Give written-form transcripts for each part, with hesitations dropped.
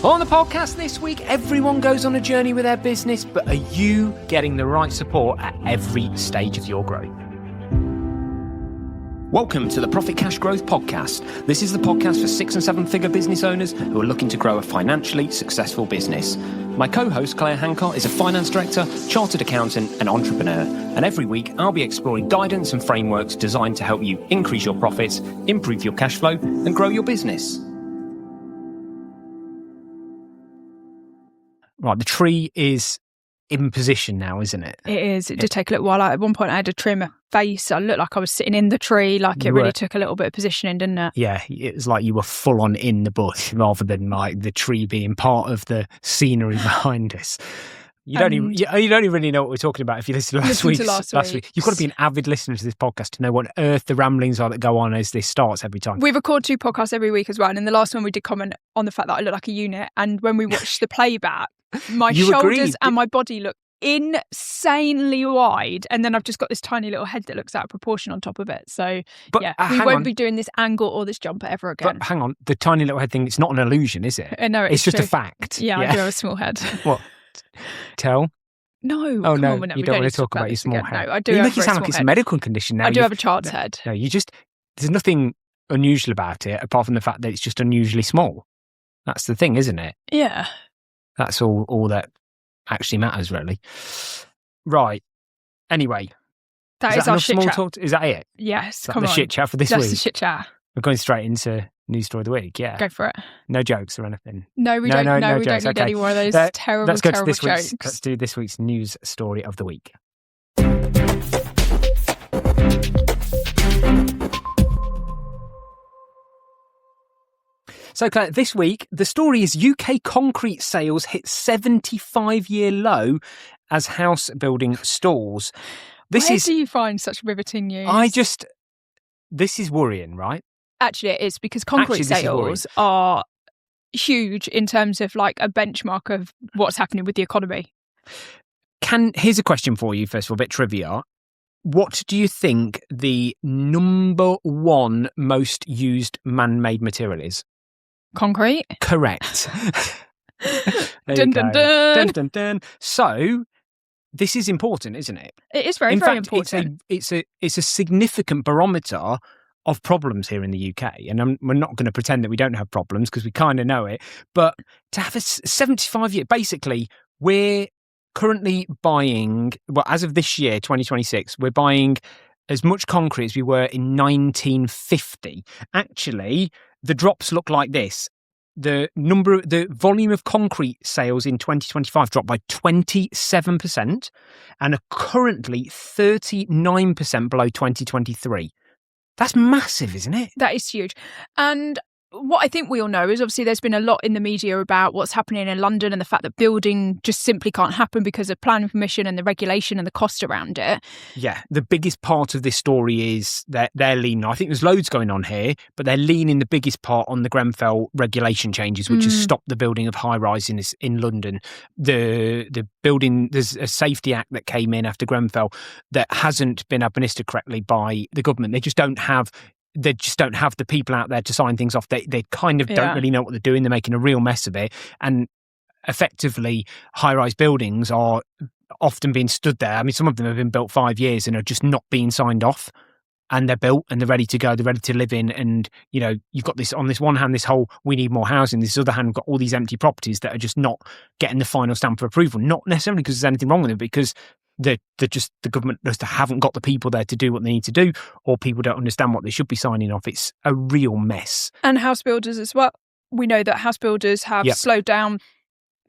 On the podcast this week, everyone goes on a journey with their business, but are you getting the right support at every stage of your growth? Welcome to the Profit Cash Growth Podcast. This is the podcast for 6 and 7 figure business owners who are looking to grow a financially successful business. My co-host, Claire Hancott, is a finance director, chartered accountant and entrepreneur. And every week, I'll be exploring guidance and frameworks designed to help you increase your profits, improve your cash flow and grow your business. Right, the tree is in position now, isn't it? It is. It did take a little while. At one point, I had to trim my face. I looked like I was sitting in the tree. Like it really took a little bit of positioning, didn't it? Yeah, it was like you were full on in the bush rather than like the tree being part of the scenery behind us. You don't even really know what we're talking about if you listen to last week. You've got to be an avid listener to this podcast to know what on earth the ramblings are that go on as this starts every time. We record 2 podcasts every week as well. And in the last one, we did comment on the fact that I look like a unit. And when we watched the playback, my shoulders and my body look insanely wide. And then I've just got this tiny little head that looks out of proportion on top of it. So, we won't be doing this angle or this jumper ever again. But hang on, the tiny little head thing, it's not an illusion, is it? No, it's just true. a fact. Yeah, I do have a small head. What? Tell? No. Oh, no, on, you don't want to talk about your small head. No, I do. You have make it sound like it's a medical condition now. I do have a child's head. No, there's nothing unusual about it apart from the fact that it's just unusually small. That's the thing, isn't it? Yeah. That's all that actually matters, really. Right. Anyway. That is our shit chat. Talk? Is that it? Yes, come on. The shit chat for this week? That's the shit chat. We're going straight into News Story of the Week, yeah. Go for it. No jokes or anything? No, we don't. No, we don't need any more of those terrible jokes. Let's do this week's News Story of the Week. So, Claire, this week, the story is UK concrete sales hit 75-year low as house building stalls. Where do you find such riveting news? This is worrying, right? Actually, it is, because concrete sales are huge in terms of like a benchmark of what's happening with the economy. Here's a question for you, first of all, a bit trivia. What do you think the number 1 most used man-made material is? Concrete? Correct. Dun, dun, dun. Dun, dun, dun. So, this is important, isn't it? It is very, very important. It's a significant barometer of problems here in the UK. And we're not going to pretend that we don't have problems because we kind of know it. But to have a 75-year... Basically, we're currently buying... Well, as of this year, 2026, we're buying as much concrete as we were in 1950. Actually, the drops look like this. The volume of concrete sales in 2025 dropped by 27% and are currently 39% below 2023. That's massive, isn't it? That is huge. And what I think we all know is obviously there's been a lot in the media about what's happening in London and the fact that building just simply can't happen because of planning permission and the regulation and the cost around it. Yeah, the biggest part of this story is that they're leaning. I think there's loads going on here, but they're leaning the biggest part on the Grenfell regulation changes, which has stopped the building of high-rise in London. The building, there's a safety act that came in after Grenfell that hasn't been administered correctly by the government. They just don't have the people out there to sign things off. They kind of don't really know what they're doing. They're making a real mess of it. And effectively, high-rise buildings are often being stood there. I mean, some of them have been built 5 years and are just not being signed off. And they're built and they're ready to go. They're ready to live in. And, you know, you've got this, on this one hand, this whole, we need more housing. This other hand, we've got all these empty properties that are just not getting the final stamp of approval. Not necessarily because there's anything wrong with them, because the government just haven't got the people there to do what they need to do, or people don't understand what they should be signing off. It's a real mess. And house builders as well. We know that house builders have slowed down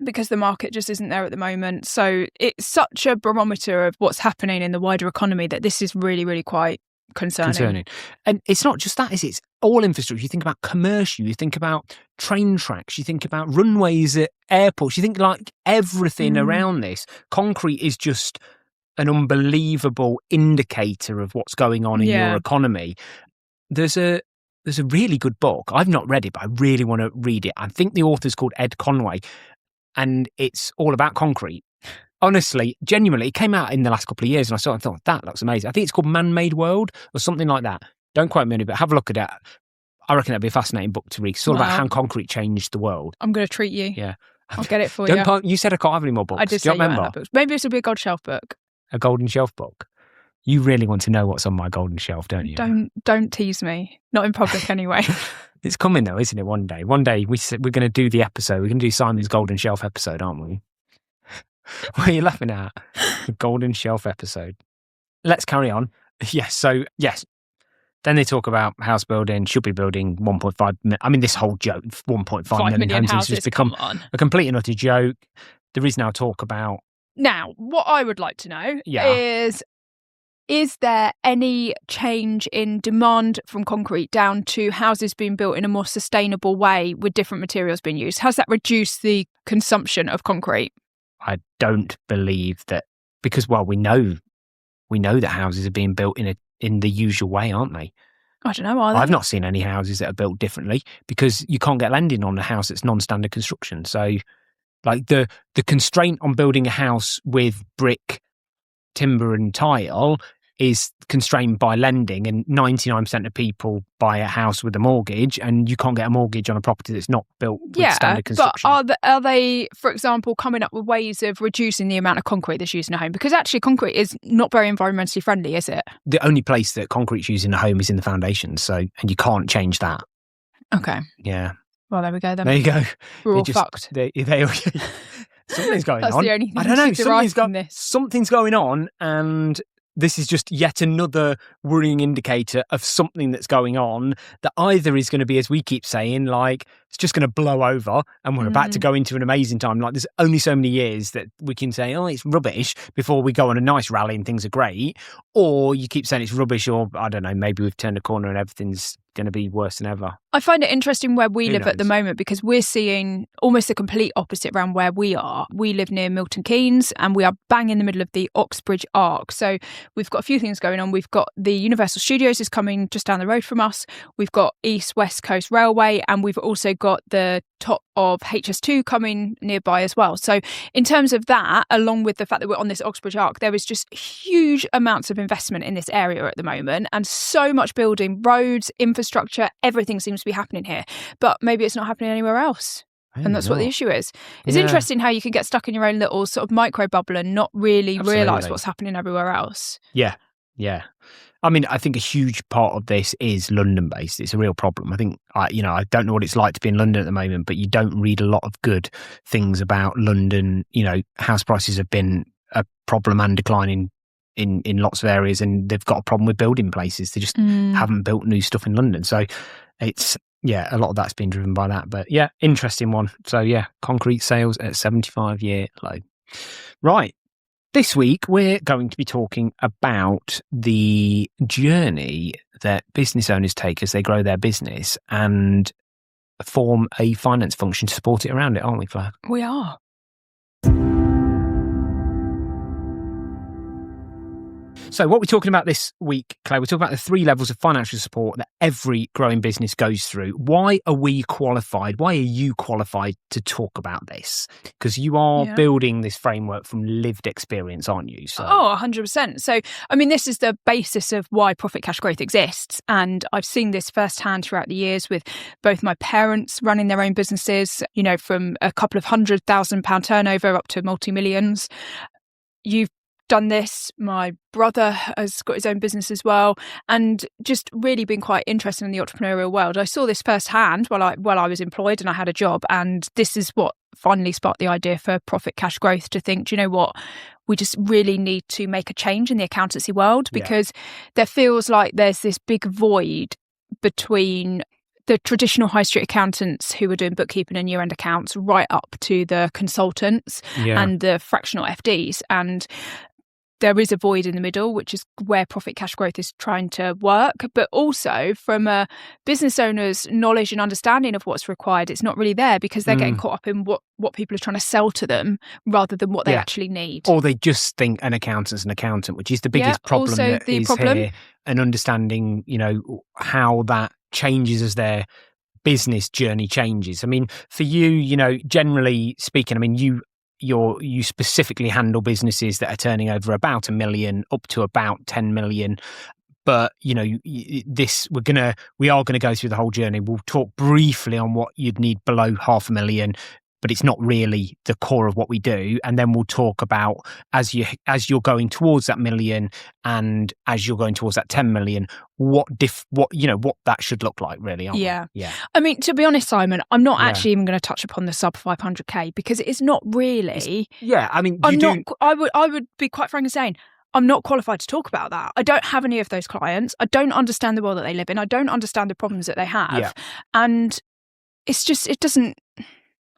because the market just isn't there at the moment. So it's such a barometer of what's happening in the wider economy that this is really, really quite concerning. And it's not just that, is it? It's all infrastructure. You think about commercial, you think about train tracks, you think about runways at airports, you think like everything around this. Concrete is just an unbelievable indicator of what's going on in your economy. There's a really good book. I've not read it, but I really want to read it. I think the author's called Ed Conway, and it's all about concrete. Honestly, genuinely, it came out in the last couple of years, and I thought, that looks amazing. I think it's called Man-Made World or something like that. Don't quote me on it, but have a look at it. I reckon that'd be a fascinating book to read. It's all about how concrete changed the world. I'm going to treat you. Yeah. I'll get it for you. You said I can't have any more books. I did say you remember? Books. Maybe this will be a gold shelf book. A golden shelf book? You really want to know what's on my golden shelf, don't you? Don't tease me. Not in public anyway. It's coming though, isn't it? One day we're going to do the episode. We're going to do Simon's golden shelf episode, aren't we? What are you laughing at? The golden shelf episode. Let's carry on. Yes. So yes. Then they talk about house building, should be building 1.5 million. I mean, this whole joke, 1.5 million homes has become a complete and utter joke. There is now talk about... Now, what I would like to know is there any change in demand from concrete down to houses being built in a more sustainable way with different materials being used? Has that reduced the consumption of concrete? I don't believe that, because, well, we know that houses are being built in the usual way, aren't they? I don't know, are they? I've not seen any houses that are built differently, because you can't get lending on a house that's non-standard construction. So, like, the constraint on building a house with brick, timber and tile is constrained by lending, and 99% of people buy a house with a mortgage, and you can't get a mortgage on a property that's not built with standard construction. But are they, for example, coming up with ways of reducing the amount of concrete that's used in a home? Because actually concrete is not very environmentally friendly, is it? The only place that concrete's used in a home is in the foundations, and you can't change that. Okay. Yeah. Well, there we go then. There you go. We're all fucked. Something's going That's on. the only thing I don't know. this. Something's going on, and this is just yet another worrying indicator of something that's going on that either is going to be, as we keep saying, like, it's just going to blow over and we're about to go into an amazing time. Like, there's only so many years that we can say, oh, it's rubbish, before we go on a nice rally and things are great. Or you keep saying it's rubbish, or I don't know, maybe we've turned a corner and everything's going to be worse than ever. I find it interesting where we live at the moment, because we're seeing almost the complete opposite around where we are. We live near Milton Keynes and we are bang in the middle of the Oxbridge Arc. So we've got a few things going on. We've got the Universal Studios is coming just down the road from us. We've got East West Coast Railway, and we've also got the top of HS2 coming nearby as well. So in terms of that, along with the fact that we're on this Oxbridge Arc, there is just huge amounts of investment in this area at the moment, and so much building, roads, infrastructure, everything seems to be happening here. But maybe it's not happening anywhere else. And that's what the issue is. It's interesting how you can get stuck in your own little sort of micro bubble and not really realise what's happening everywhere else. Yeah. I mean, I think a huge part of this is London-based. It's a real problem. I think, I don't know what it's like to be in London at the moment, but you don't read a lot of good things about London. House prices have been a problem and declining in lots of areas, and they've got a problem with building places. They just haven't built new stuff in London. So it's, a lot of that's been driven by that. But interesting one. So concrete sales at 75-year low. Right. This week, we're going to be talking about the journey that business owners take as they grow their business and form a finance function to support it around it, aren't we, Claire? We are. So what we're talking about this week, Claire, we're talking about the 3 levels of financial support that every growing business goes through. Why are we qualified? Why are you qualified to talk about this? Because you are building this framework from lived experience, aren't you? So. Oh, 100%. So, I mean, this is the basis of why Profit Cash Growth exists. And I've seen this firsthand throughout the years with both my parents running their own businesses, from a couple of £100,000 turnover up to multi-millions. You've done this. My brother has got his own business as well, and just really been quite interested in the entrepreneurial world. I saw this firsthand while I was employed and I had a job, and this is what finally sparked the idea for Profit Cash Growth, to think, do you know what, we just really need to make a change in the accountancy world, because there feels like there's this big void between the traditional high street accountants who are doing bookkeeping and year-end accounts right up to the consultants and the fractional FDs. And there is a void in the middle, which is where Profit Cash Growth is trying to work. But also from a business owner's knowledge and understanding of what's required, it's not really there, because they're getting caught up in what people are trying to sell to them rather than what they actually need. Or they just think an accountant's an accountant, which is the biggest problem that is here. And understanding, how that changes as their business journey changes. I mean, for you, generally speaking, I mean, you specifically handle businesses that are turning over about $1 million up to about 10 million. But, we are going to go through the whole journey. We'll talk briefly on what you'd need below 500,000, but it's not really the core of what we do. And then we'll talk about as you're going towards that million and as you're going towards that 10 million, what that should look like, really. Yeah. Yeah. I mean, to be honest, Simon, I'm not actually even going to touch upon the sub 500k because it's not really. I would be quite frank in saying, I'm not qualified to talk about that. I don't have any of those clients. I don't understand the world that they live in. I don't understand the problems that they have. Yeah. And it's just, I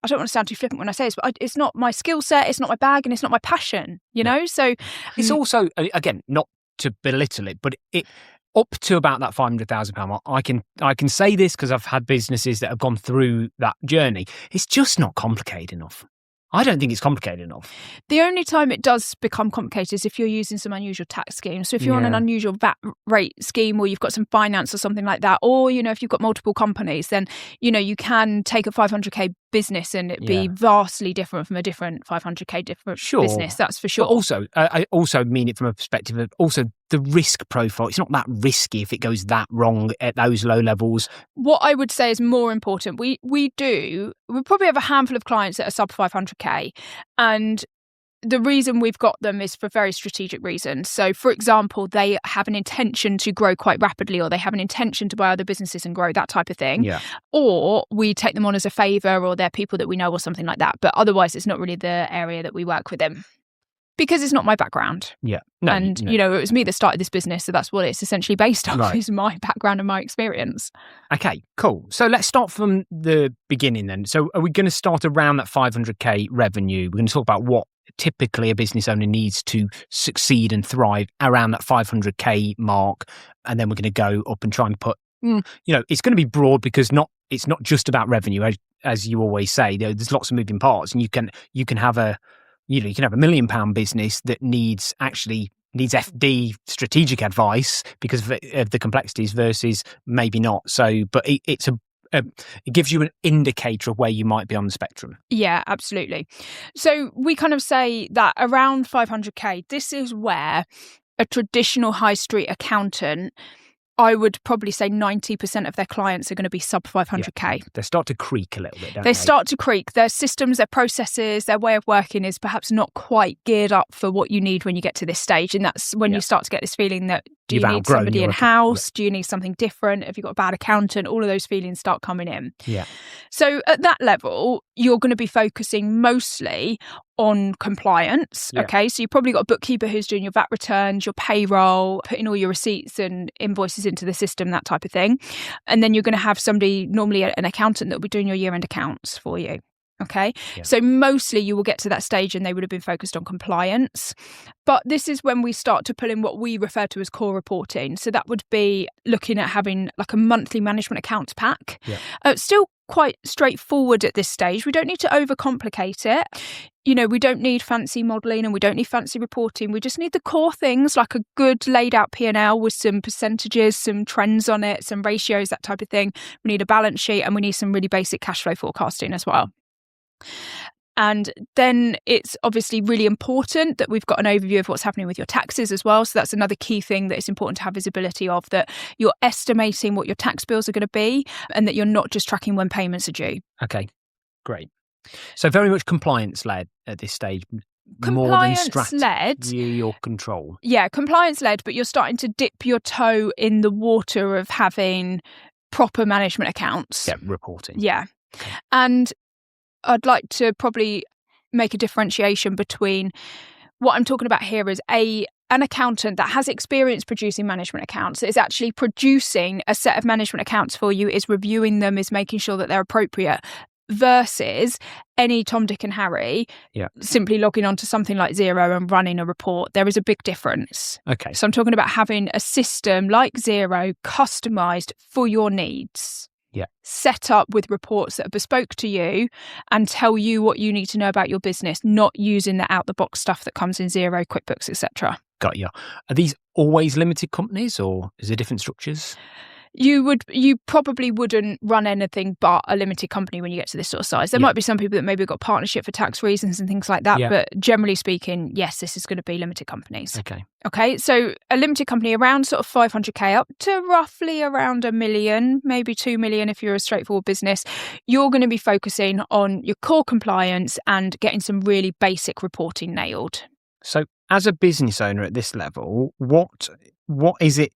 don't want to sound too flippant when I say this, but it's not my skill set, it's not my bag, and it's not my passion, know? So it's also, again, not to belittle it, but it up to about that £500,000 mark, I can say this because I've had businesses that have gone through that journey. It's just not complicated enough. I don't think it's complicated enough. The only time it does become complicated is if you're using some unusual tax schemes. So if you're on an unusual VAT rate scheme, or you've got some finance or something like that, or, if you've got multiple companies, then, you can take a 500k business and it be vastly different from a different 500k business. That's for sure. But also, I also mean it from a perspective of also the risk profile. It's not that risky if it goes that wrong at those low levels. What I would say is more important. We probably have a handful of clients that are sub 500k, and the reason we've got them is for very strategic reasons. So, for example, they have an intention to grow quite rapidly, or they have an intention to buy other businesses and grow, that type of thing. Yeah. Or we take them on as a favour, or they're people that we know or something like that. But otherwise, it's not really the area that we work with them. Because it's not my background. Yeah. It was me that started this business, so that's what it's essentially based on, is my background and my experience. Okay, cool. So let's start from the beginning then. So are we going to start around that 500k revenue? We're going to talk about what typically a business owner needs to succeed and thrive around that 500k mark. And then we're going to go up and try and put, it's going to be broad because it's not just about revenue, as you always say. There's lots of moving parts, and you can have a you can have £1 million business that needs FD strategic advice because of the complexities versus maybe not. So, but it gives you an indicator of where you might be on the spectrum. Yeah, absolutely. So we kind of say that around 500k, this is where a traditional high street accountant, I would probably say 90% of their clients are going to be sub 500k. They start to creak a little bit, don't they? They start to creak. Their systems, their processes, their way of working is perhaps not quite geared up for what you need when you get to this stage. And that's when you start to get this feeling that, do you need somebody in-house? Do you need something different? Have you got a bad accountant? All of those feelings start coming in. Yeah. So at that level, you're going to be focusing mostly on compliance. Yeah. Okay. So you've probably got a bookkeeper who's doing your VAT returns, your payroll, putting all your receipts and invoices into the system, that type of thing. And then you're going to have somebody, normally an accountant, that will be doing your year-end accounts for you. Okay. Yeah. So mostly you will get to that stage and they would have been focused on compliance. But this is when we start to pull in what we refer to as core reporting. So that would be looking at having like a monthly management accounts pack. Yeah. Still quite straightforward at this stage. We don't need to overcomplicate it. We don't need fancy modelling and we don't need fancy reporting. We just need the core things, like a good laid out P&L with some percentages, some trends on it, some ratios, that type of thing. We need a balance sheet and we need some really basic cash flow forecasting as well. And then it's obviously really important that we've got an overview of what's happening with your taxes as well. So that's another key thing that it's important to have visibility of, that you're estimating what your tax bills are going to be and that you're not just tracking when payments are due. Okay, great. So very much compliance-led at this stage. Compliance-led. Your control. Yeah, compliance-led, but you're starting to dip your toe in the water of having proper management accounts. Yeah, reporting. Yeah. Okay. And I'd like to probably make a differentiation between what I'm talking about here is an accountant that has experience producing management accounts, is actually producing a set of management accounts for you, is reviewing them, is making sure that they're appropriate, versus any Tom, Dick and Harry simply logging onto something like Xero and running a report. There is a big difference. Okay. So I'm talking about having a system like Xero customised for your needs. Yeah. Set up with reports that are bespoke to you and tell you what you need to know about your business, not using the out-the-box stuff that comes in Xero, QuickBooks, etc. Got you. Are these always limited companies or is there different structures? You probably wouldn't run anything but a limited company when you get to this sort of size. There might be some people that maybe got partnership for tax reasons and things like that, but generally speaking, yes, this is going to be limited companies. Okay, so a limited company around sort of 500k up to roughly around 1 million, maybe 2 million if you're a straightforward business. You're going to be focusing on your core compliance and getting some really basic reporting nailed. So as a business owner at this level, what is it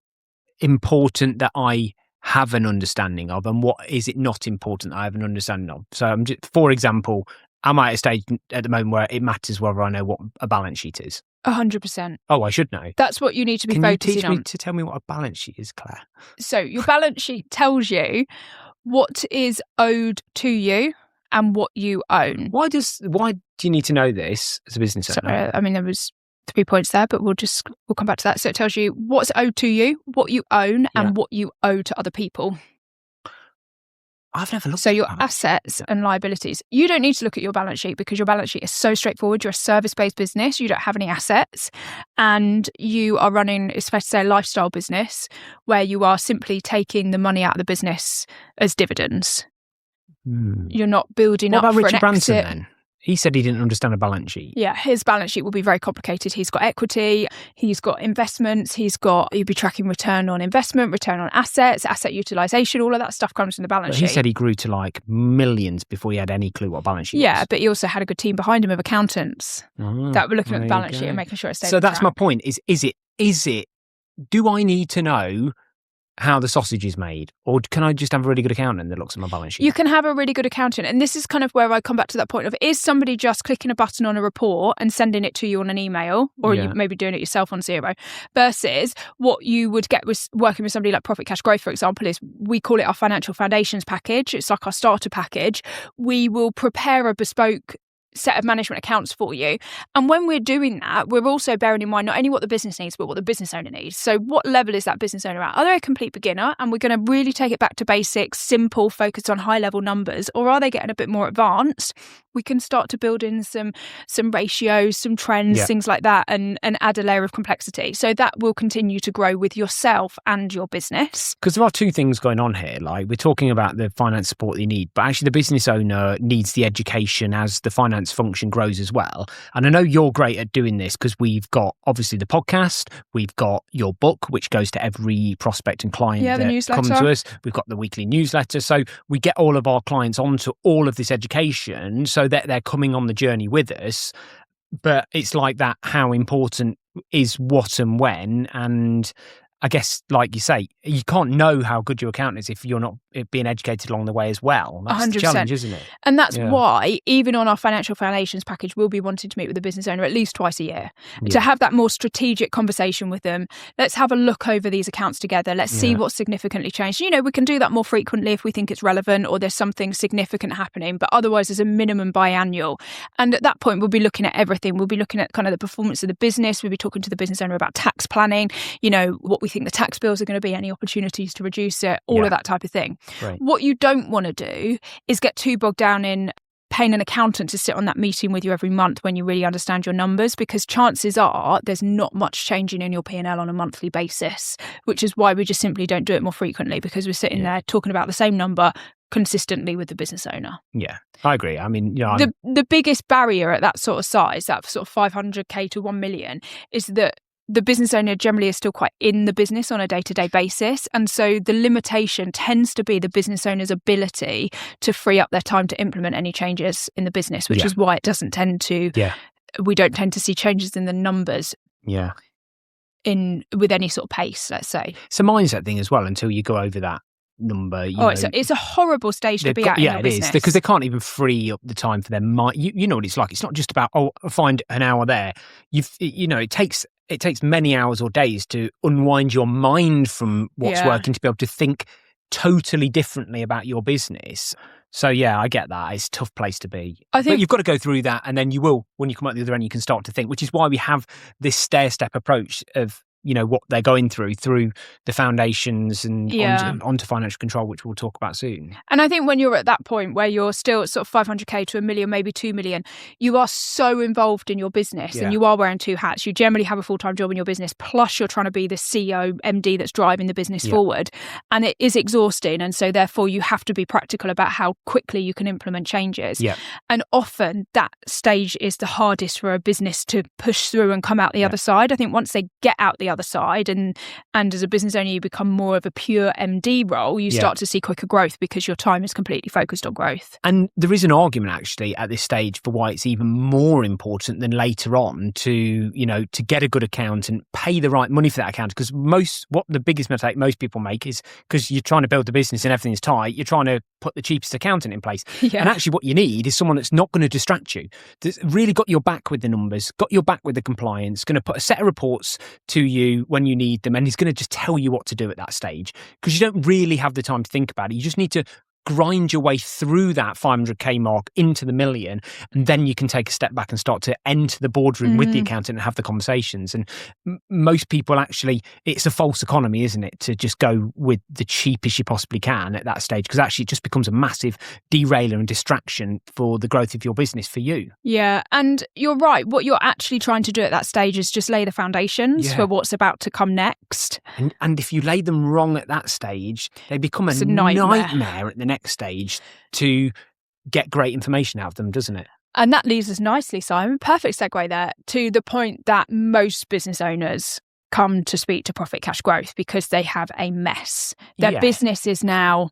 important that I have an understanding of, and what is it not important that I have an understanding of? So for example, am I at a stage at the moment where it matters whether I know what a balance sheet is? 100%. Oh, I should know. That's what you need to be focusing on. Can you teach me to tell me what a balance sheet is, Claire? So your balance sheet tells you what is owed to you and what you own. Why do you need to know this as a business owner? I mean, there was 3 points there, but we'll come back to that. So it tells you what's owed to you, what you own, and what you owe to other people. I've never looked at So your assets and liabilities. You don't need to look at your balance sheet because your balance sheet is so straightforward. You're a service-based business. You don't have any assets, and you are running, especially a lifestyle business, where you are simply taking the money out of the business as dividends. You're not building up for an exit. What about Richard Branson then? He said he didn't understand a balance sheet. Yeah, his balance sheet will be very complicated. He's got equity, he's got investments, you'll be tracking return on investment, return on assets, asset utilisation, all of that stuff comes from the balance sheet. He said he grew to like millions before he had any clue what a balance sheet was. Yeah, but he also had a good team behind him of accountants that were looking at the balance sheet and making sure it stayed So that's my point, is it, do I need to know how the sausage is made, or can I just have a really good accountant that looks at my balance sheet? You can have a really good accountant, and this is kind of where I come back to that point of, is somebody just clicking a button on a report and sending it to you on an email, or you maybe doing it yourself on Xero, versus what you would get with working with somebody like Profit Cash Growth, for example, is we call it our financial foundations package. It's like our starter package. We will prepare a bespoke set of management accounts for you. And when we're doing that, we're also bearing in mind not only what the business needs, but what the business owner needs. So what level is that business owner at? Are they a complete beginner and we're going to really take it back to basics, simple, focused on high level numbers, or are they getting a bit more advanced? We can start to build in some ratios, some trends, things like that, and add a layer of complexity. So that will continue to grow with yourself and your business. Because there are two things going on here. Like, we're talking about the finance support they need, but actually the business owner needs the education as the finance function grows as well. And I know you're great at doing this because we've got obviously the podcast, we've got your book, which goes to every prospect and client that comes to us. We've got the weekly newsletter. So we get all of our clients onto all of this education so that they're coming on the journey with us. But it's like that, how important is what and when. And I guess, like you say, you can't know how good your accountant is if you're not being educated along the way as well. That's 100%. The challenge, isn't it? And that's why, even on our financial foundations package, we'll be wanting to meet with the business owner at least twice a year to have that more strategic conversation with them. Let's have a look over these accounts together. Let's see what's significantly changed. You know, we can do that more frequently if we think it's relevant or there's something significant happening, but otherwise there's a minimum biannual. And at that point, we'll be looking at everything. We'll be looking at kind of the performance of the business. We'll be talking to the business owner about tax planning, you know, what we think the tax bills are going to be, any opportunities to reduce it, all of that type of thing. Right. What you don't want to do is get too bogged down in paying an accountant to sit on that meeting with you every month when you really understand your numbers, because chances are there's not much changing in your P&L on a monthly basis, which is why we just simply don't do it more frequently, because we're sitting there talking about the same number consistently with the business owner. Yeah, I agree. I mean, the biggest barrier at that sort of size, that sort of 500k to 1 million, is that the business owner generally is still quite in the business on a day-to-day basis. And so the limitation tends to be the business owner's ability to free up their time to implement any changes in the business, which is why it doesn't tend to, we don't tend to see changes in the numbers with any sort of pace, let's say. It's a mindset thing as well until you go over that number. It's a horrible stage to be at in your business. It is, because they can't even free up the time for their mind. You know what it's like. It's not just about, find an hour there. It takes many hours or days to unwind your mind from what's working to be able to think totally differently about your business. So yeah, I get that. It's a tough place to be. But you've got to go through that, and then you will, when you come out the other end, you can start to think, which is why we have this stair-step approach of what they're going through the foundations and onto financial control, which we'll talk about soon. And I think when you're at that point where you're still sort of 500k to $1 million, maybe 2 million, you are so involved in your business and you are wearing two hats. You generally have a full-time job in your business, plus you're trying to be the CEO, MD that's driving the business forward. And it is exhausting. And so therefore you have to be practical about how quickly you can implement changes. Yeah. And often that stage is the hardest for a business to push through and come out the other side. I think once they get out the other side and as a business owner you become more of a pure MD role, you start to see quicker growth because your time is completely focused on growth. And there is an argument actually at this stage for why it's even more important than later on to get a good accountant, pay the right money for that accountant, because the biggest mistake most people make is because you're trying to build the business and everything's tight, you're trying to put the cheapest accountant in place. And actually what you need is someone that's not going to distract you, that's really got your back with the numbers, got your back with the compliance, going to put a set of reports to you when you need them, and he's going to just tell you what to do at that stage, because you don't really have the time to think about it. You just need to grind your way through that 500k mark into the million, and then you can take a step back and start to enter the boardroom with the accountant and have the conversations. And most people actually, it's a false economy, isn't it, to just go with the cheapest you possibly can at that stage, because actually it just becomes a massive derailer and distraction for the growth of your business for you. Yeah, and you're right. What you're actually trying to do at that stage is just lay the foundations for what's about to come next. And if you lay them wrong at that stage, they become a nightmare at the next stage to get great information out of them, doesn't it? And that leads us nicely, Simon, perfect segue there, to the point that most business owners come to speak to Profit Cash Growth because they have a mess. Their business is now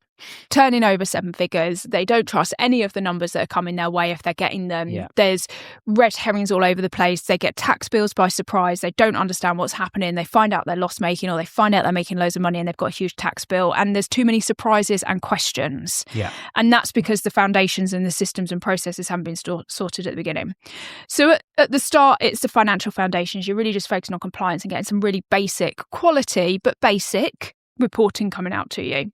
turning over 7 figures. They don't trust any of the numbers that are coming their way if they're getting them. There's red herrings all over the place. They get tax bills by surprise. They don't understand what's happening. They find out they're loss making, or they find out they're making loads of money and they've got a huge tax bill. And there's too many surprises and questions. And that's because the foundations and the systems and processes haven't been sorted at the beginning. So at the start, it's the financial foundations. You're really just focusing on compliance and getting some really basic quality, but basic reporting coming out to you.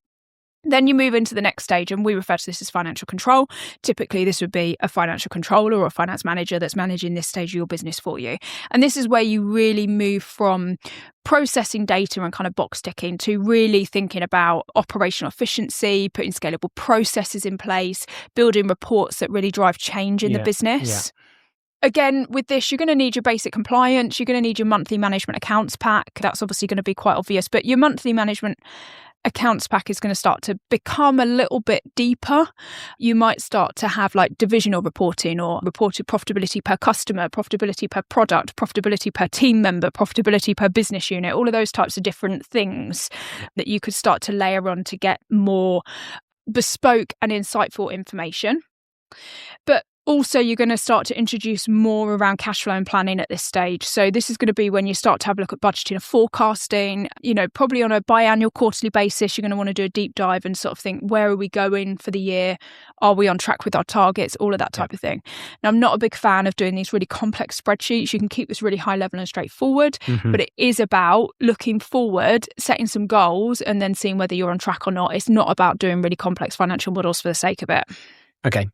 Then you move into the next stage, and we refer to this as financial control. Typically, this would be a financial controller or a finance manager that's managing this stage of your business for you. And this is where you really move from processing data and kind of box ticking to really thinking about operational efficiency, putting scalable processes in place, building reports that really drive change in the business. Again, with this, you're going to need your basic compliance. You're going to need your monthly management accounts pack. That's obviously going to be quite obvious, but your monthly management accounts pack is going to start to become a little bit deeper. You might start to have like divisional reporting, or reported profitability per customer, profitability per product, profitability per team member, profitability per business unit, all of those types of different things that you could start to layer on to get more bespoke and insightful information. But also, you're going to start to introduce more around cash flow and planning at this stage. So this is going to be when you start to have a look at budgeting and forecasting, probably on a biannual, quarterly basis. You're going to want to do a deep dive and sort of think, where are we going for the year? Are we on track with our targets? All of that type of thing. Now, I'm not a big fan of doing these really complex spreadsheets. You can keep this really high level and straightforward, but it is about looking forward, setting some goals, and then seeing whether you're on track or not. It's not about doing really complex financial models for the sake of it. Okay.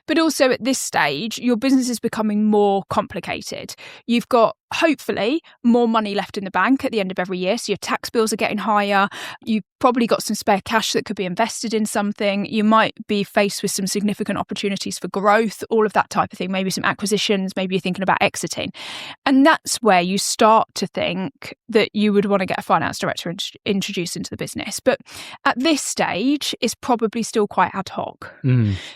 But also at this stage, your business is becoming more complicated. You've got, hopefully, more money left in the bank at the end of every year. So your tax bills are getting higher. You've probably got some spare cash that could be invested in something. You might be faced with some significant opportunities for growth, all of that type of thing. Maybe some acquisitions, maybe you're thinking about exiting. And that's where you start to think that you would want to get a finance director introduced into the business. But at this stage, it's probably still quite ad hoc.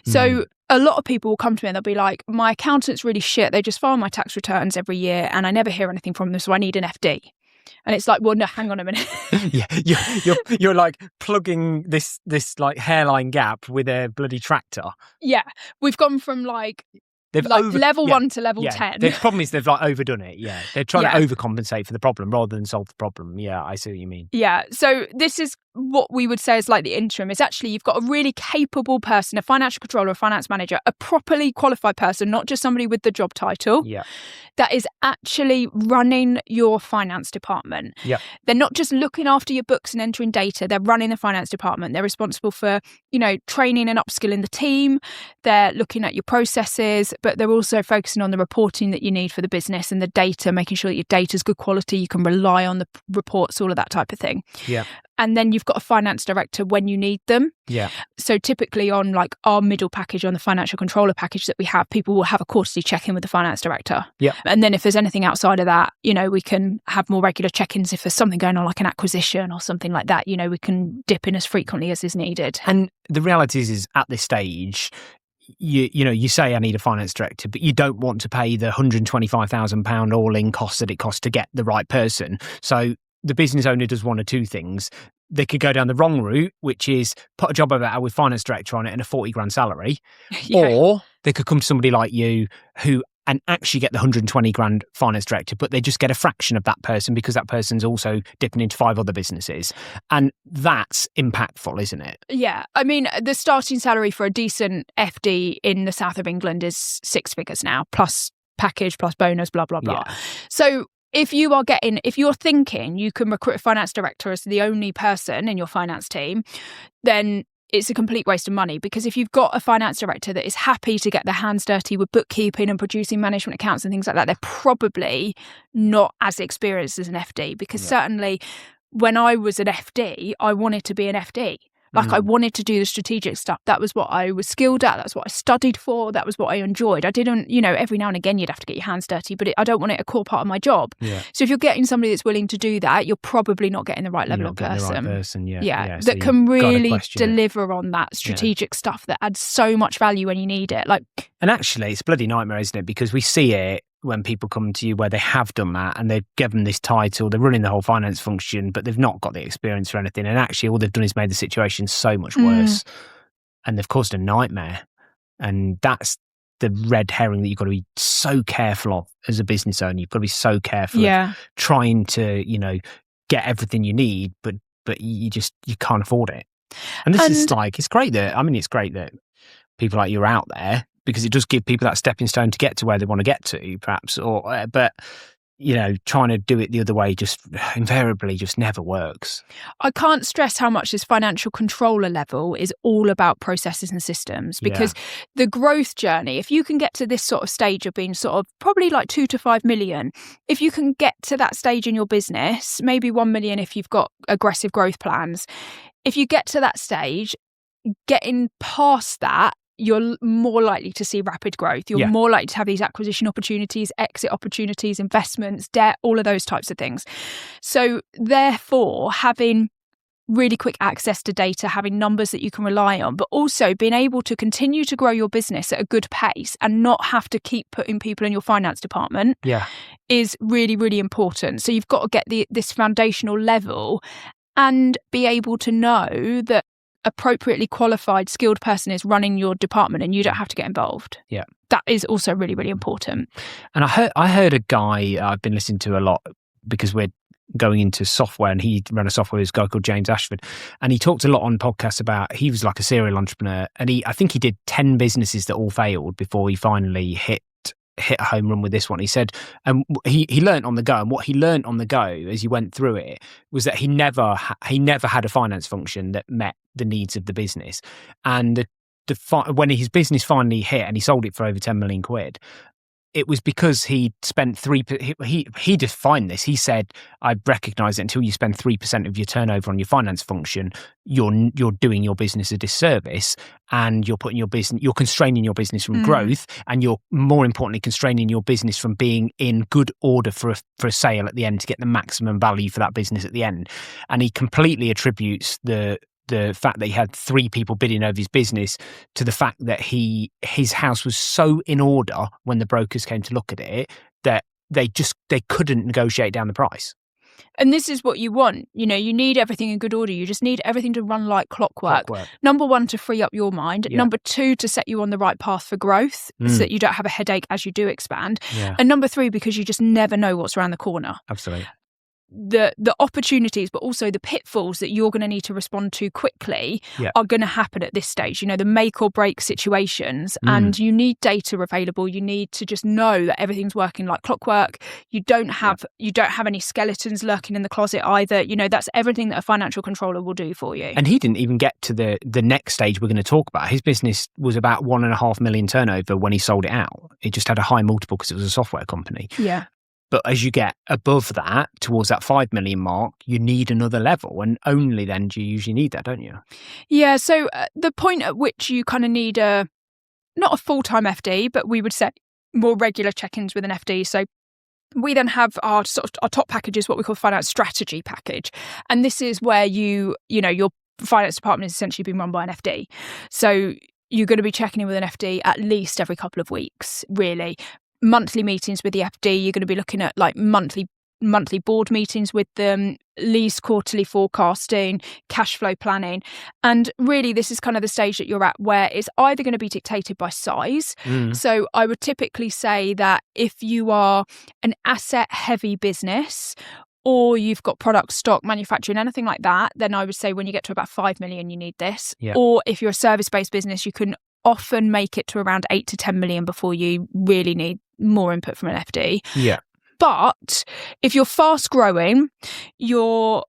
So a lot of people will come to me and they'll be like, my accountant's really shit. They just file my tax returns every year and I never hear anything from them, so I need an FD. And it's like, well, no, hang on a minute. You're like plugging this like hairline gap with a bloody tractor. Yeah, we've gone from level 1 to level 10. The problem is they've overdone it. Yeah, they're trying to overcompensate for the problem rather than solve the problem. Yeah, I see what you mean. Yeah, so this is what we would say is like the interim. Is actually you've got a really capable person, a financial controller, a finance manager, a properly qualified person, not just somebody with the job title. Yeah, that is actually running your finance department. Yeah, they're not just looking after your books and entering data. They're running the finance department. They're responsible for training and upskilling the team. They're looking at your processes, but they're also focusing on the reporting that you need for the business and the data, making sure that your data's good quality, you can rely on the reports, all of that type of thing. Yeah. And then you've got a finance director when you need them. Yeah. So typically on like our middle package, on the financial controller package that we have, people will have a quarterly check-in with the finance director. Yeah. And then if there's anything outside of that, we can have more regular check-ins. If there's something going on like an acquisition or something like that, we can dip in as frequently as is needed. And the reality is at this stage, you say I need a finance director, but you don't want to pay the £125,000 all-in cost that it costs to get the right person. So the business owner does one or two things. They could go down the wrong route, which is put a job out with finance director on it and a 40 grand salary. Yeah. Or they could come to somebody like you and actually get the 120 grand finance director, but they just get a fraction of that person because that person's also dipping into 5 other businesses. And that's impactful, isn't it? Yeah. I mean, the starting salary for a decent FD in the south of England is 6 figures now, plus package, plus bonus, blah, blah, blah. Yeah. So if you're thinking you can recruit a finance director as the only person in your finance team, then it's a complete waste of money, because if you've got a finance director that is happy to get their hands dirty with bookkeeping and producing management accounts and things like that, they're probably not as experienced as an FD, because certainly when I was an FD, I wanted to be an FD. Like I wanted to do the strategic stuff. That was what I was skilled at. That's what I studied for. That was what I enjoyed. I didn't, every now and again you'd have to get your hands dirty, but I don't want it a core part of my job. Yeah. So if you're getting somebody that's willing to do that, you're probably not getting the right level of person. The right person, yeah. That can really deliver on that strategic stuff that adds so much value when you need it. And actually, it's a bloody nightmare, isn't it? Because we see it when people come to you where they have done that and they've given this title, they're running the whole finance function, but they've not got the experience or anything. And actually all they've done is made the situation so much worse. And they've caused a nightmare. And that's the red herring that you've got to be so careful of as a business owner. You've got to be so careful of trying to, get everything you need, but you can't afford it. And this is it's great that people like you are out there, because it does give people that stepping stone to get to where they want to get to, perhaps. But trying to do it the other way just invariably just never works. I can't stress how much this financial controller level is all about processes and systems, because the growth journey, if you can get to this sort of stage of being sort of probably like 2 to 5 million, if you can get to that stage in your business, maybe 1 million if you've got aggressive growth plans, if you get to that stage, getting past that, you're more likely to see rapid growth. You're more likely to have these acquisition opportunities, exit opportunities, investments, debt, all of those types of things. So therefore, having really quick access to data, having numbers that you can rely on, but also being able to continue to grow your business at a good pace and not have to keep putting people in your finance department is really, really important. So you've got to get this foundational level and be able to know that appropriately qualified, skilled person is running your department and you don't have to get involved. Yeah. That is also really, really important. And I heard a guy I've been listening to a lot, because we're going into software, and he ran a software with this guy called James Ashford, and he talked a lot on podcasts about, he was like a serial entrepreneur, and I think he did 10 businesses that all failed before he finally hit a home run with this one. He said, and he learned on the go, and what he learned on the go as he went through it was that he never had a finance function that met the needs of the business. And when his business finally hit and he sold it for over 10 million quid, it was because he spent he defined this. He said, I recognise that until you spend 3% of your turnover on your finance function, you're doing your business a disservice, and you're constraining your business from growth, and you're more importantly constraining your business from being in good order for a sale at the end to get the maximum value for that business at the end. And he completely attributes the fact that he had 3 people bidding over his business to the fact that his house was so in order when the brokers came to look at it that they couldn't negotiate down the price. And this is what you want. You need everything in good order. You just need everything to run like clockwork. Number 1, to free up your mind. Yeah. Number 2, to set you on the right path for growth so that you don't have a headache as you do expand. Yeah. And number 3, because you just never know what's around the corner. Absolutely. the opportunities, but also the pitfalls that you're going to need to respond to quickly are going to happen at this stage. You know, the make or break situations, and you need data available. You need to just know that everything's working like clockwork. You don't have any skeletons lurking in the closet either. You know, that's everything that a financial controller will do for you. And he didn't even get to the next stage we're going to talk about. His business was about 1.5 million turnover when he sold it out. It just had a high multiple because it was a software company. Yeah. But as you get above that, towards that 5 million mark, you need another level. And only then do you usually need that, don't you? Yeah. So the point at which you kind of need not a full-time FD, but we would say more regular check-ins with an FD. So we then have our top package is what we call finance strategy package. And this is where your finance department is essentially being run by an FD. So you're going to be checking in with an FD at least every couple of weeks, really. Monthly meetings with the FD, you're going to be looking at like monthly board meetings with them, lease quarterly forecasting, cash flow planning. And really, this is kind of the stage that you're at where it's either going to be dictated by size. So I would typically say that if you are an asset heavy business, or you've got product, stock, manufacturing, anything like that, then I would say when you get to about 5 million, you need this. Yeah. Or if you're a service-based business, you can often make it to around 8 to 10 million before you really need more input from an FD. Yeah. But if you're fast growing, you're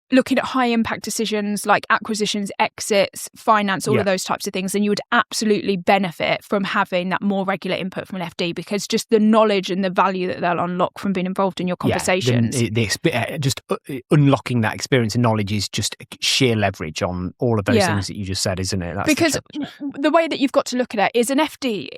looking at high impact decisions like acquisitions, exits, finance, all of those types of things, then you would absolutely benefit from having that more regular input from an FD, because just the knowledge and the value that they'll unlock from being involved in your conversations. Just unlocking that experience and knowledge is just sheer leverage on all of those things that you just said, isn't it? That's because the way that you've got to look at it is an FD,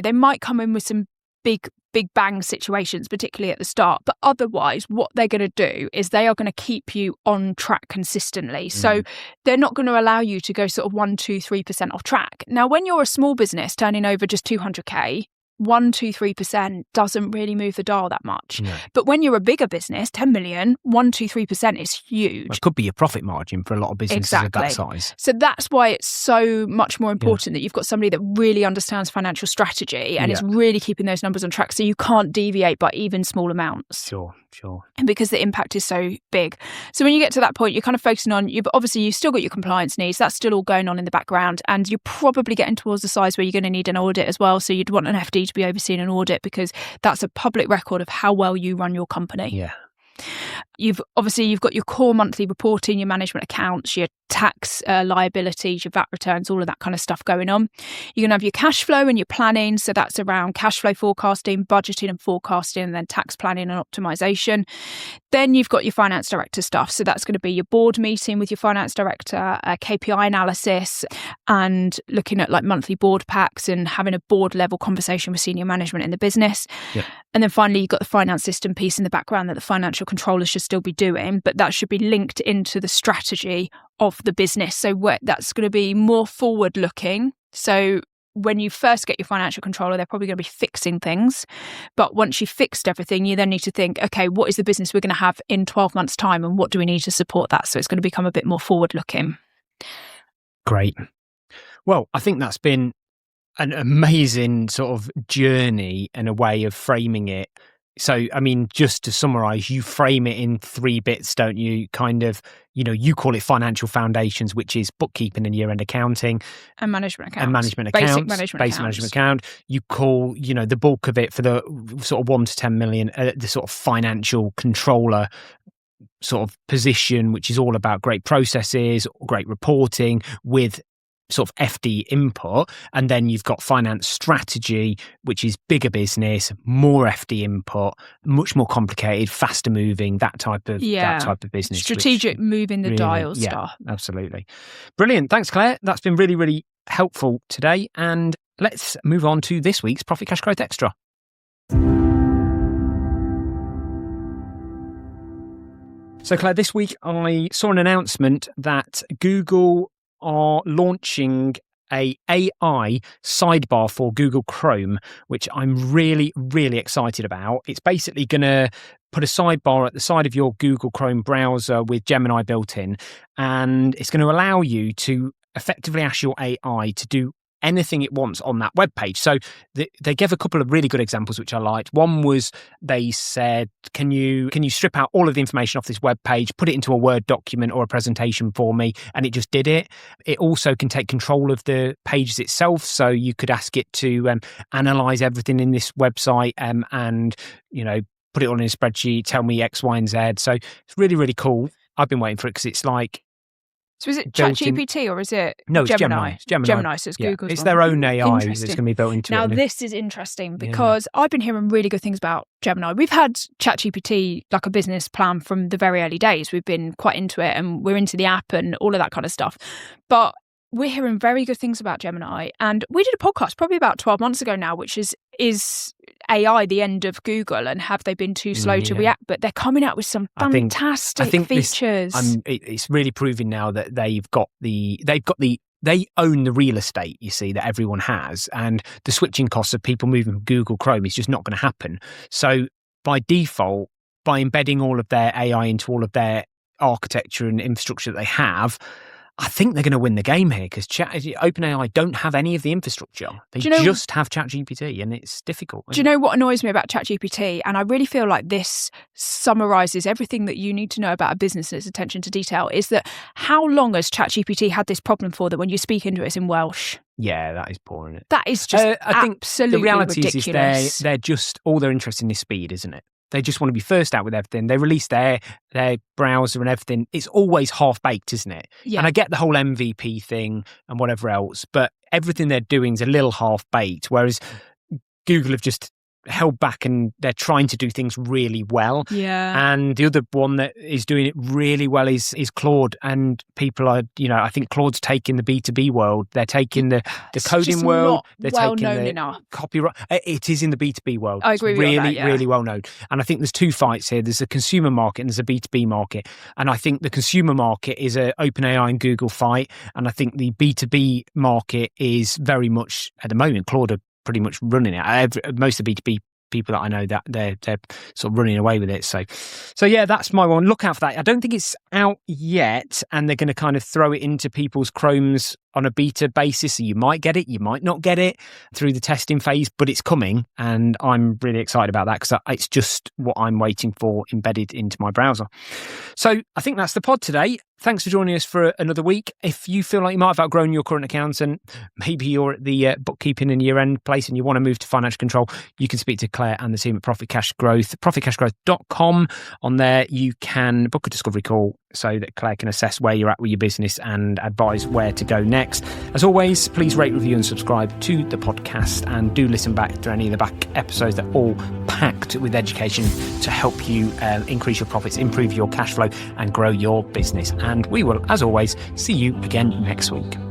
they might come in with some big bang situations, particularly at the start. But otherwise, what they're going to do is they are going to keep you on track consistently. So they're not going to allow you to go sort of 1%, 2%, 3% off track. Now, when you're a small business turning over just 200K, 1%, 2%, 3% doesn't really move the dial that much. No. But when you're a bigger business, 10 million, 1%, 2%, 3% is huge. Well, it could be your profit margin for a lot of businesses of that size. So that's why it's so much more important that you've got somebody that really understands financial strategy and is really keeping those numbers on track, so you can't deviate by even small amounts. Sure. And because the impact is so big. So when you get to that point, you're kind of focusing on, but obviously you've still got your compliance needs. That's still all going on in the background. And you're probably getting towards the size where you're going to need an audit as well. So you'd want an FD to be overseeing an audit, because that's a public record of how well you run your company. Yeah. You've got your core monthly reporting, your management accounts, your tax liabilities, your VAT returns, all of that kind of stuff going on. You're going to have your cash flow and your planning. So that's around cash flow forecasting, budgeting and forecasting, and then tax planning and optimization. Then you've got your finance director stuff. So that's going to be your board meeting with your finance director, KPI analysis, and looking at like monthly board packs and having a board level conversation with senior management in the business. Yeah. And then finally, you've got the finance system piece in the background that the financial controller should still be doing, but that should be linked into the strategy of the business. So that's going to be more forward looking. So when you first get your financial controller, they're probably going to be fixing things. But once you've fixed everything, you then need to think, okay, what is the business we're going to have in 12 months' time, and what do we need to support that? So it's going to become a bit more forward looking. Great. Well, I think that's been an amazing sort of journey and a way of framing it. So, I mean, just to summarize, you frame it in 3 bits, don't you? Kind of, you call it financial foundations, which is bookkeeping and year-end accounting. And management accounts. Basic management account. You call, the bulk of it for the sort of 1 to 10 million, the sort of financial controller sort of position, which is all about great processes, great reporting with sort of FD input. And then you've got finance strategy, which is bigger business, more FD input, much more complicated, faster moving, that type of business. Strategic, moving the dial stuff. Absolutely. Brilliant. Thanks, Claire. That's been really, really helpful today. And let's move on to this week's Profit Cash Growth Extra. So, Claire, this week I saw an announcement that Google are launching a AI sidebar for Google Chrome, which I'm really, really excited about. It's basically going to put a sidebar at the side of your Google Chrome browser with Gemini built in, and it's going to allow you to effectively ask your AI to do anything it wants on that web page. So they gave a couple of really good examples, which I liked. One was they said, can you strip out all of the information off this web page, put it into a Word document or a presentation for me? And it just did it. It also can take control of the pages itself. So you could ask it to analyze everything in this website and, put it on in a spreadsheet, tell me X, Y, and Z. So it's really, really cool. I've been waiting for it because it's like... So is it ChatGPT or is it No, it's Gemini? It's Gemini. Gemini, so it's Google's It's one. their own AI that's going to be built into it. Now, this is interesting because I've been hearing really good things about Gemini. We've had ChatGPT like a business plan from the very early days. We've been quite into it and we're into the app and all of that kind of stuff. But we're hearing very good things about Gemini. And we did a podcast probably about 12 months ago now, which is AI the end of Google and have they been too slow to react? But they're coming out with some fantastic features. It's really proving now that they own the real estate, you see, that everyone has. And the switching costs of people moving from Google Chrome is just not going to happen. So by default, by embedding all of their AI into all of their architecture and infrastructure that they have, I think they're going to win the game here because OpenAI don't have any of the infrastructure. They just have ChatGPT and it's difficult. Do you know what annoys me about ChatGPT? And I really feel like this summarises everything that you need to know about a business's attention to detail is that how long has ChatGPT had this problem for that when you speak into it, it's in Welsh? Yeah, that is poor, isn't it? That is just absolutely the reality ridiculous. Is they're just, all they're interested in is speed, isn't it? They just want to be first out with everything. They release their browser and everything. It's always half-baked, isn't it? Yeah. And I get the whole MVP thing and whatever else, but everything they're doing is a little half-baked, whereas Google have just held back and they're trying to do things really well. Yeah. And the other one that is doing it really well is Claude. And people are, I think Claude's taking the B2B world. They're taking the coding world. They're taking the copyright. It is in the B2B world. I agree with you on that, yeah. Really well known. And I think there's two fights here. There's a consumer market and there's a B2B market. And I think the consumer market is a OpenAI and Google fight. And I think the B2B market is very much, at the moment, Claude are pretty much running it. Most of the B2B people that I know, that they're sort of running away with it. So yeah, that's my one. Look out for that. I don't think it's out yet, and they're going to kind of throw it into people's Chromes on a beta basis. So you might get it, you might not get it through the testing phase, but it's coming, and I'm really excited about that because it's just what I'm waiting for embedded into my browser. So I think that's the pod today. Thanks for joining us for another week. If you feel like you might have outgrown your current accountant, maybe you're at the bookkeeping and year-end place and you want to move to financial control, you can speak to Claire and the team at Profit Cash Growth, profitcashgrowth.com. On there, you can book a discovery call so that Claire can assess where you're at with your business and advise where to go next. As always, please rate, review and subscribe to the podcast, and do listen back to any of the back episodes. They're all packed with education to help you increase your profits, improve your cash flow and grow your business. And we will, as always, see you again next week.